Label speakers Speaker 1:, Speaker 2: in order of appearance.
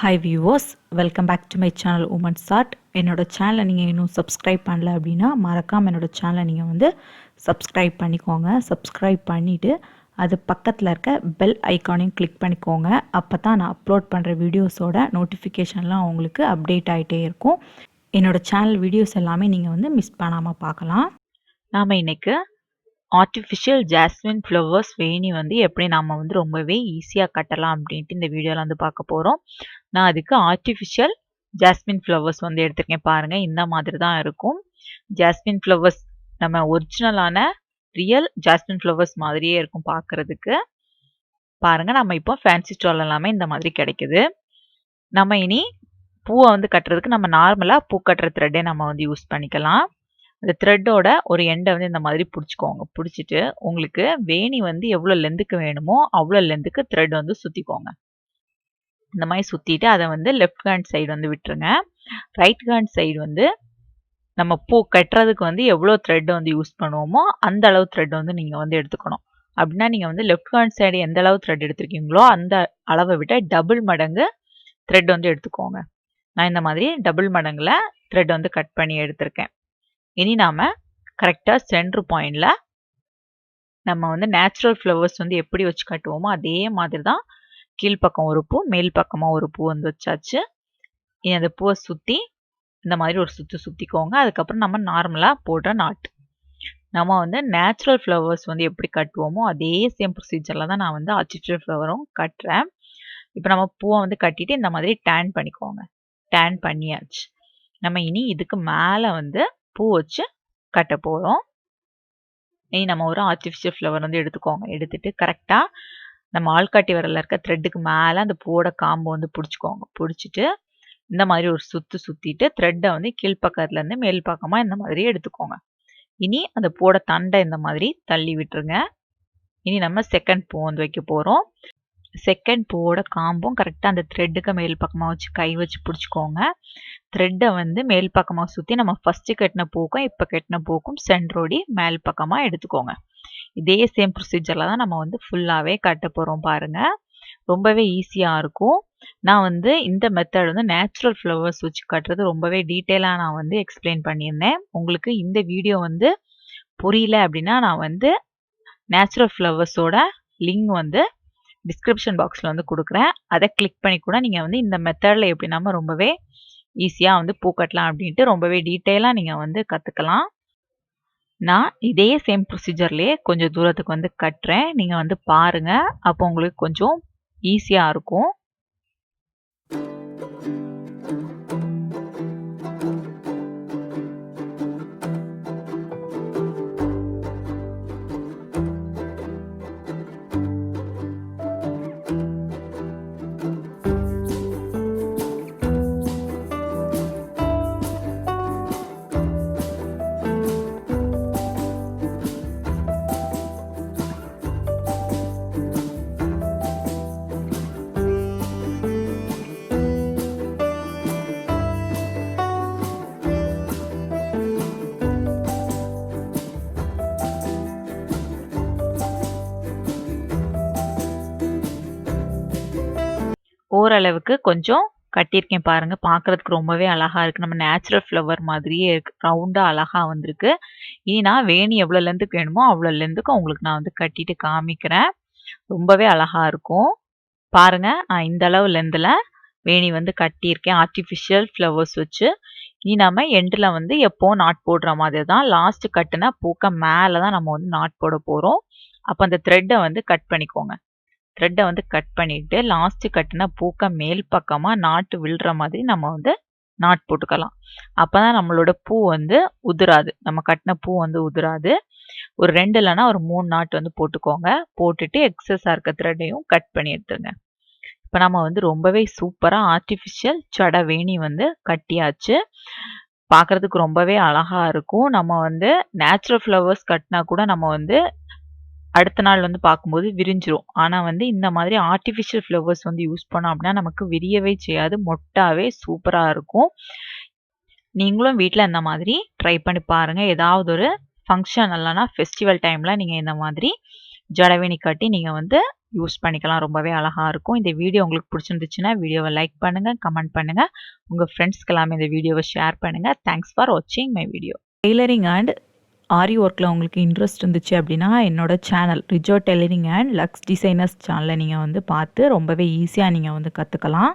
Speaker 1: Hi viewers, welcome back to my channel women's art. என்னோடய சேனலை நீங்கள் இன்னும் சப்ஸ்கிரைப் பண்ணல அப்படின்னா மறக்காமல் என்னோடய சேனலை நீங்கள் வந்து சப்ஸ்கிரைப் பண்ணிக்கோங்க. சப்ஸ்கிரைப் பண்ணிவிட்டு அது பக்கத்தில் இருக்க பெல் ஐக்கானையும் கிளிக் பண்ணிக்கோங்க. அப்போ தான் நான் அப்லோட் பண்ணுற வீடியோஸோட நோட்டிஃபிகேஷன்லாம் உங்களுக்கு அப்டேட் ஆகிட்டே இருக்கும். என்னோடய சேனல் வீடியோஸ் எல்லாமே நீங்கள் வந்து மிஸ் பண்ணாமல் பார்க்கலாம். நாம் இன்றைக்கு ஆர்டிஃபிஷியல் ஜாஸ்மின் ஃப்ளவர்ஸ் வேணி வந்து எப்படி நாம் வந்து ரொம்பவே ஈஸியாக கட்டலாம் அப்படின்ட்டு இந்த வீடியோவில் வந்து பார்க்க போகிறோம். நான் அதுக்கு ஆர்டிஃபிஷியல் ஜாஸ்மின் ஃப்ளவர்ஸ் வந்து எடுத்துருக்கேன். பாருங்கள், இந்த மாதிரி தான் இருக்கும். ஜாஸ்மின் ஃப்ளவர்ஸ் நம்ம ஒரிஜினலான ரியல் ஜாஸ்மின் ஃப்ளவர்ஸ் மாதிரியே இருக்கும் பார்க்குறதுக்கு. பாருங்கள், நம்ம இப்போ ஃபேன்சி ஸ்டால் எல்லாமே இந்த மாதிரி கிடைக்குது. நம்ம இனி பூவை வந்து கட்டுறதுக்கு நம்ம நார்மலாக பூ கட்டுற த்ரெட்டே நம்ம வந்து யூஸ் பண்ணிக்கலாம். அந்த த்ரெட்டோட ஒரு எண்டை வந்து இந்த மாதிரி பிடிச்சிக்கோங்க. பிடிச்சிட்டு உங்களுக்கு வேணி வந்து எவ்வளோ லென்த்துக்கு வேணுமோ அவ்வளோ லென்த்துக்கு த்ரெட் வந்து சுற்றிக்கோங்க. இந்த மாதிரி சுற்றிட்டு அதை வந்து லெஃப்ட் ஹேண்ட் சைடு வந்து விட்டுருங்க. ரைட் ஹேண்ட் சைடு வந்து நம்ம பூ கட்டுறதுக்கு வந்து எவ்வளோ த்ரெட் வந்து யூஸ் பண்ணுவோமோ அந்த அளவு த்ரெட் வந்து நீங்கள் வந்து எடுத்துக்கணும். அப்படின்னா நீங்கள் வந்து லெஃப்ட் ஹேண்ட் சைடு எந்த அளவு த்ரெட் எடுத்துருக்கீங்களோ அந்த அளவை விட டபுள் மடங்கு த்ரெட் வந்து எடுத்துக்கோங்க. நான் இந்த மாதிரி டபுள் மடங்கில் த்ரெட் வந்து கட் பண்ணி எடுத்திருக்கேன். இனி நாம் கரெக்டாக சென்ட்ரு பாயிண்டில் நம்ம வந்து நேச்சுரல் ஃப்ளவர்ஸ் வந்து எப்படி வச்சு கட்டுவோமோ அதே மாதிரி தான் கீழ்ப்பக்கம் ஒரு பூ, மேல் பக்கமாக ஒரு பூ வந்து வச்சாச்சு. இனி அந்த பூவை சுற்றி இந்த மாதிரி ஒரு சுற்றிக்கோங்க. அதுக்கப்புறம் நம்ம நார்மலாக போடுற நாட்டு நம்ம வந்து நேச்சுரல் ஃப்ளவர்ஸ் வந்து எப்படி கட்டுவோமோ அதே சேம் ப்ரொசீஜரில் தான் நான் வந்து ஆர்டிஃபிஷியல் ஃப்ளவரும் கட்டுறேன். இப்போ நம்ம பூவை வந்து கட்டிட்டு இந்த மாதிரி டேன் பண்ணிக்கோங்க. டேன் பண்ணியாச்சு. நம்ம இனி இதுக்கு மேலே வந்து பூ வச்சு கட்ட போகிறோம். இனி நம்ம ஒரு ஆர்டிஃபிஷியல் ஃப்ளவர் வந்து எடுத்துக்கோங்க. எடுத்துட்டு கரெக்டாக நம்ம ஆள்காட்டி விரலில் இருக்க த்ரெட்டுக்கு மேலே அந்த பூவோட காம்பை வந்து பிடிச்சிக்கோங்க. பிடிச்சிட்டு இந்த மாதிரி ஒரு சுற்றிட்டு த்ரெட்டை வந்து கீழ்ப்பக்கத்துலேருந்து மேல் பக்கமாக இந்த மாதிரி எடுத்துக்கோங்க. இனி அந்த பூவோட தண்டை இந்த மாதிரி தள்ளி விட்டுருங்க. இனி நம்ம செகண்ட் பூ வந்து வைக்க போகிறோம். செகண்ட் பூவோட காம்பும் கரெக்டாக அந்த த்ரெட்டுக்கு மேல் பக்கமாக வச்சு கை வச்சு பிடிச்சிக்கோங்க. த்ரெட்டை வந்து மேல் பக்கமாக சுற்றி நம்ம ஃபஸ்ட்டு கட்டின பூக்கும் இப்போ கட்டின பூக்கும் சென்ட்ரோடி மேல் பக்கமாக எடுத்துக்கோங்க. இதே சேம் ப்ரொசீஜரில் தான் நம்ம வந்து ஃபுல்லாகவே கட்ட போகிறோம். பாருங்கள், ரொம்பவே ஈஸியாக இருக்கும். நான் வந்து இந்த மெத்தட் வந்து நேச்சுரல் ஃப்ளவர்ஸ் வச்சு கட்டுறது ரொம்பவே டீட்டெயிலாக நான் வந்து எக்ஸ்பிளைன் பண்ணியிருந்தேன். உங்களுக்கு இந்த வீடியோ வந்து புரியல அப்படின்னா நான் வந்து நேச்சுரல் ஃப்ளவர்ஸோட லிங்க் வந்து டிஸ்கிரிப்ஷன் பாக்ஸில் வந்து கொடுக்குறேன். அதை கிளிக் பண்ணி கூட நீங்கள் வந்து இந்த மெத்தடில் எப்படி நம்ம ரொம்பவே ஈஸியாக வந்து பூ கட்டலாம் அப்படின்ட்டு ரொம்பவே டீட்டெயிலாக நீங்கள் வந்து கற்றுக்கலாம். நான் இதே சேம் ப்ரொசீஜர்லேயே கொஞ்சம் தூரத்துக்கு வந்து கட்டுறேன். நீங்கள் வந்து பாருங்கள், அப்போ உங்களுக்கு கொஞ்சம் ஈஸியாக இருக்கும். ஓரளவுக்கு கொஞ்சம் கட்டியிருக்கேன் பாருங்கள். பார்க்குறதுக்கு ரொம்பவே அழகாக இருக்குது. நம்ம நேச்சுரல் ஃப்ளவர் மாதிரியே இருக்குது. ரவுண்டாக அழகாக வந்திருக்கு. இனி நான் வேணி எவ்வளோ லென்த்துக்கு வேணுமோ அவ்வளோ லென்த்துக்கு உங்களுக்கு நான் வந்து கட்டிட்டு காமிக்கிறேன். ரொம்பவே அழகாக இருக்கும். பாருங்கள், நான் இந்த அளவு லென்த்தில் வேணி வந்து கட்டியிருக்கேன் ஆர்டிஃபிஷியல் ஃப்ளவர்ஸ் வச்சு. இனி நம்ம எண்டில் வந்து எப்போவும் நாட் போடுற மாதிரி தான் லாஸ்ட்டு கட்டினா பூக்க மேலே தான் நம்ம வந்து நாட் போட போகிறோம். அப்போ அந்த த்ரெட்டை வந்து கட் பண்ணிக்கோங்க. த்ரெட்டை வந்து கட் பண்ணிவிட்டு லாஸ்ட்டு கட்டின பூக்க மேல் பக்கமாக நாட்டு விழுற மாதிரி நம்ம வந்து நாட் போட்டுக்கலாம். அப்போ தான் நம்மளோட பூ வந்து உதிராது. நம்ம கட்டின பூ வந்து உதிராது. ஒரு 2 இல்லைன்னா ஒரு 3 நாட்டு வந்து போட்டுக்கோங்க. போட்டுட்டு எக்ஸஸாக இருக்க த்ரெட்டையும் கட் பண்ணி எடுத்துருங்க. இப்போ நம்ம வந்து ரொம்பவே சூப்பராக ஆர்டிஃபிஷியல் ஜடை வேணி வந்து கட்டியாச்சு. பார்க்குறதுக்கு ரொம்பவே அழகாக இருக்கும். நம்ம வந்து நேச்சுரல் ஃப்ளவர்ஸ் கட்டினா கூட நம்ம வந்து அடுத்த நாள் வந்து பார்க்கும்போது விரிஞ்சிரும். ஆனால் வந்து இந்த மாதிரி ஆர்டிஃபிஷியல் ஃப்ளவர்ஸ் வந்து யூஸ் பண்ணோம் அப்படின்னா நமக்கு விரியவே செய்யாது. மொட்டாவே சூப்பராக இருக்கும். நீங்களும் வீட்டில் இந்த மாதிரி ட்ரை பண்ணி பாருங்கள். ஏதாவது ஒரு ஃபங்க்ஷன் இல்லைனா ஃபெஸ்டிவல் டைமில் நீங்கள் இந்த மாதிரி ஜடவேணி கட்டி நீங்கள் வந்து யூஸ் பண்ணிக்கலாம். ரொம்பவே அழகா இருக்கும். இந்த வீடியோ உங்களுக்கு பிடிச்சிருந்துச்சுன்னா வீடியோவை லைக் பண்ணுங்க, கமெண்ட் பண்ணுங்க. உங்க ஃப்ரெண்ட்ஸ்க்கு எல்லாமே இந்த வீடியோவை ஷேர் பண்ணுங்க. தேங்க்ஸ் ஃபார் வாட்சிங் my video. Tailoring and aari ஒர்க்கில் உங்களுக்கு இன்ட்ரெஸ்ட் இருந்துச்சு அப்படின்னா என்னோட channel Rijo tailoring and lux designers சேனலை நீங்கள் வந்து பார்த்து ரொம்பவே ஈஸியாக நீங்கள் வந்து கற்றுக்கலாம்.